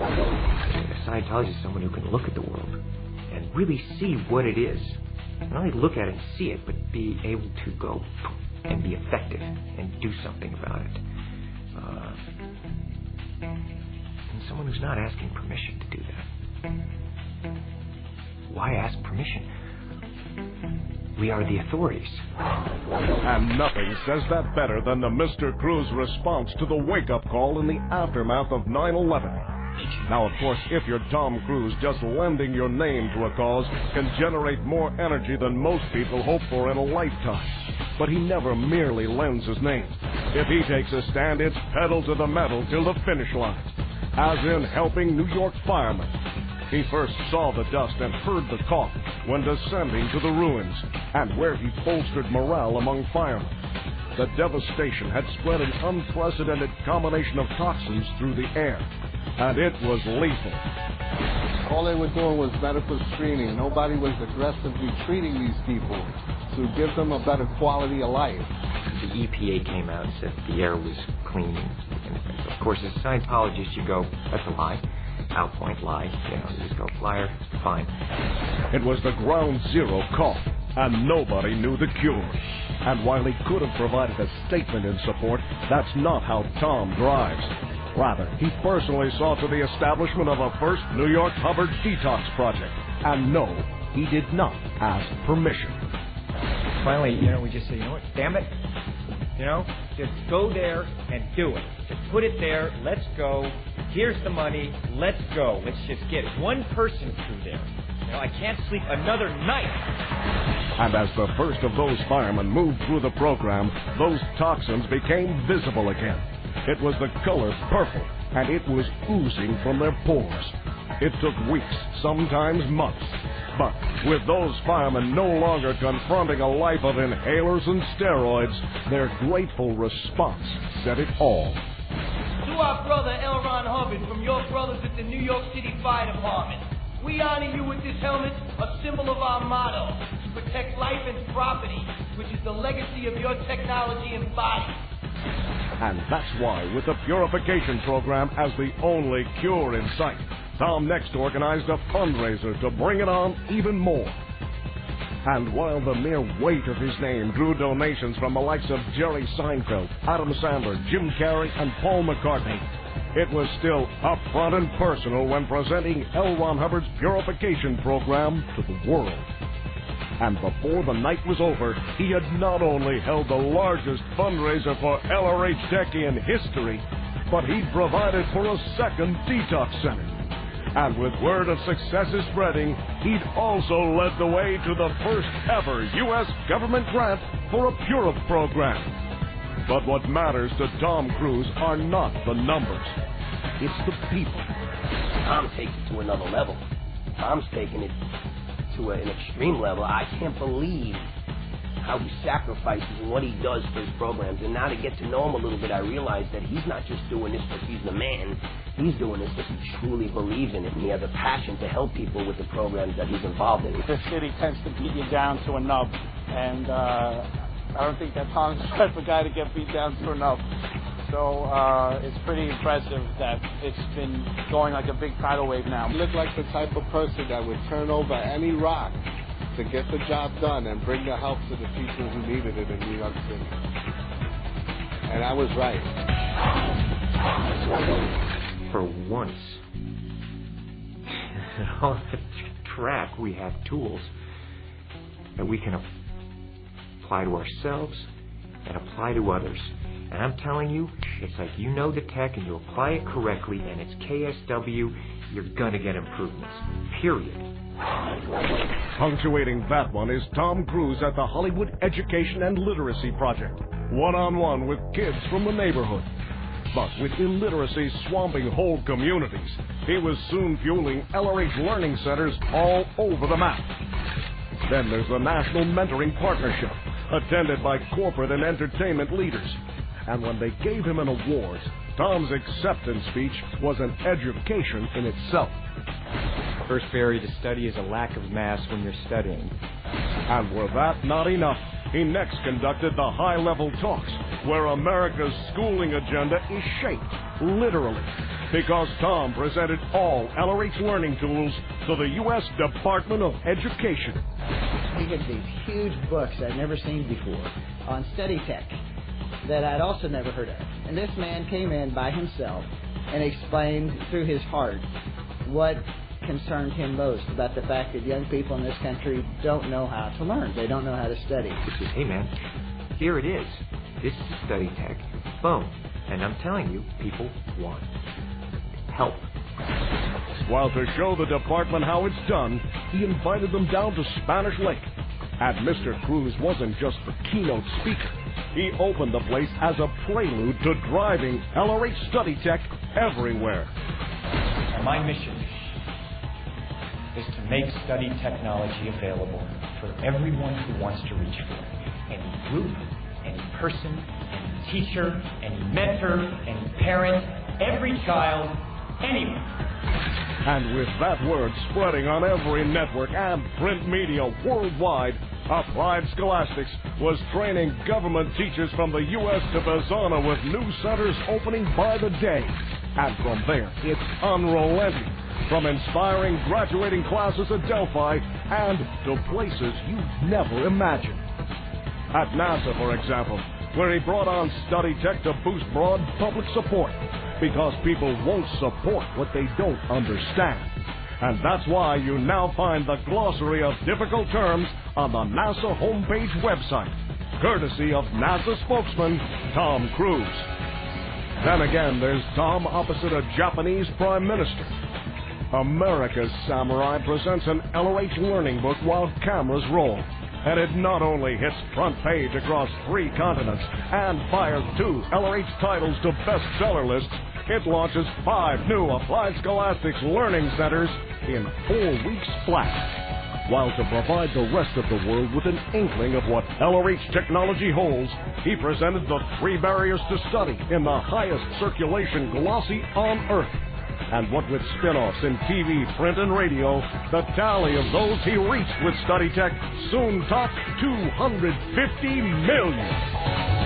A Scientologist is someone who can look at the world and really see what it is. Not only look at it and see it, but be able to go and be effective and do something about it. And someone who's not asking permission to do that. Why ask permission? We are the authorities. And nothing says that better than the Mr. Cruise response to the wake-up call in the aftermath of 9/11. Now, of course, if you're Tom Cruise, just lending your name to a cause can generate more energy than most people hope for in a lifetime. But he never merely lends his name. If he takes a stand, it's pedal to the metal till the finish line, as in helping New York firemen. He first saw the dust and heard the cough when descending to the ruins, and where he bolstered morale among firemen. The devastation had spread an unprecedented combination of toxins through the air, and it was lethal. All they were doing was medical screening. Nobody was aggressively treating these people to give them a better quality of life. The EPA came out and said the air was clean. And of course, as a Scientologist, you go, that's a lie. Out point, lie. You just go, liar, fine. It was the ground zero call, and nobody knew the cure. And while he could have provided a statement in support, that's not how Tom drives. Rather, he personally saw to the establishment of a first New York Hubbard detox project. And no, he did not ask permission. Finally, we just say, you know what, damn it. Just go there and do it. Just put it there, let's go. Here's the money, let's go. Let's just get one person through there. I can't sleep another night. And as the first of those firemen moved through the program, those toxins became visible again. It was the color purple, and it was oozing from their pores. It took weeks, sometimes months. But with those firemen no longer confronting a life of inhalers and steroids, their grateful response said it all. To our brother L. Ron Hubbard from your brothers at the New York City Fire Department, we honor you with this helmet, a symbol of our motto, to protect life and property, which is the legacy of your technology and body. And that's why, with the purification program as the only cure in sight, Tom next organized a fundraiser to bring it on even more. And while the mere weight of his name drew donations from the likes of Jerry Seinfeld, Adam Sandler, Jim Carrey, and Paul McCartney, it was still upfront and personal when presenting L. Ron Hubbard's purification program to the world. And before the night was over, he had not only held the largest fundraiser for LRH Tech in history, but he'd provided for a second detox center. And with word of successes spreading, he'd also led the way to the first ever U.S. government grant for a Purif program. But what matters to Tom Cruise are not the numbers. It's the people. Tom takes it to another level. Tom's taking it to an extreme level. I can't believe how he sacrifices and what he does for his programs. And now to get to know him a little bit, I realize that he's not just doing this because he's the man. He's doing this because he truly believes in it, and he has a passion to help people with the programs that he's involved in. The city tends to beat you down to a nub, and I don't think that Tom's the type of guy to get beat down to a nub. So it's pretty impressive that it's been going like a big tidal wave now. You look like the type of person that would turn over any rock to get the job done and bring the help to the people who needed it in New York City. And I was right. For once, on the track, we have tools that we can apply to ourselves and apply to others. And I'm telling you, it's like you know the tech and you apply it correctly, and it's KSW, you're going to get improvements. Period. Punctuating that one is Tom Cruise at the Hollywood Education and Literacy Project, one-on-one with kids from the neighborhood. But with illiteracy swamping whole communities, he was soon fueling LRH learning centers all over the map. Then there's the National Mentoring Partnership, attended by corporate and entertainment leaders. And when they gave him an award, Tom's acceptance speech was an education in itself. First barrier to study is a lack of mass when you're studying. And were that not enough, he next conducted the high-level talks, where America's schooling agenda is shaped, literally, because Tom presented all LRH learning tools to the U.S. Department of Education. He had these huge books I'd never seen before on study tech that I'd also never heard of. And this man came in by himself and explained through his heart what concerned him most about the fact that young people in this country don't know how to learn. They don't know how to study. He says, hey man, here it is. This is study tech. Boom. And I'm telling you, people want help. While to show the department how it's done, he invited them down to Spanish Lake. And Mr. Cruise wasn't just the keynote speaker. He opened the place as a prelude to driving LRH study tech everywhere. And my mission is to make study technology available for everyone who wants to reach for it. Any group, any person, any teacher, any mentor, any parent, every child, anyone. And with that word spreading on every network and print media worldwide, Applied Scholastics was training government teachers from the U.S. to Bazana with new centers opening by the day. And from there, it's unrelenting, from inspiring graduating classes at Delphi and to places you'd never imagined. At NASA, for example, where he brought on study tech to boost broad public support, because people won't support what they don't understand. And that's why you now find the glossary of difficult terms on the NASA homepage website, courtesy of NASA spokesman Tom Cruise. Then again, there's Tom opposite a Japanese prime minister. America's Samurai presents an LRH learning book while cameras roll. And it not only hits front page across 3 continents and fires 2 LRH titles to bestseller lists, it launches 5 new Applied Scholastics learning centers in 4 weeks flat. While to provide the rest of the world with an inkling of what LRH technology holds, he presented the 3 barriers to study in the highest circulation glossy on Earth. And what with spin-offs in TV, print, and radio, the tally of those he reached with study tech soon topped 250 million.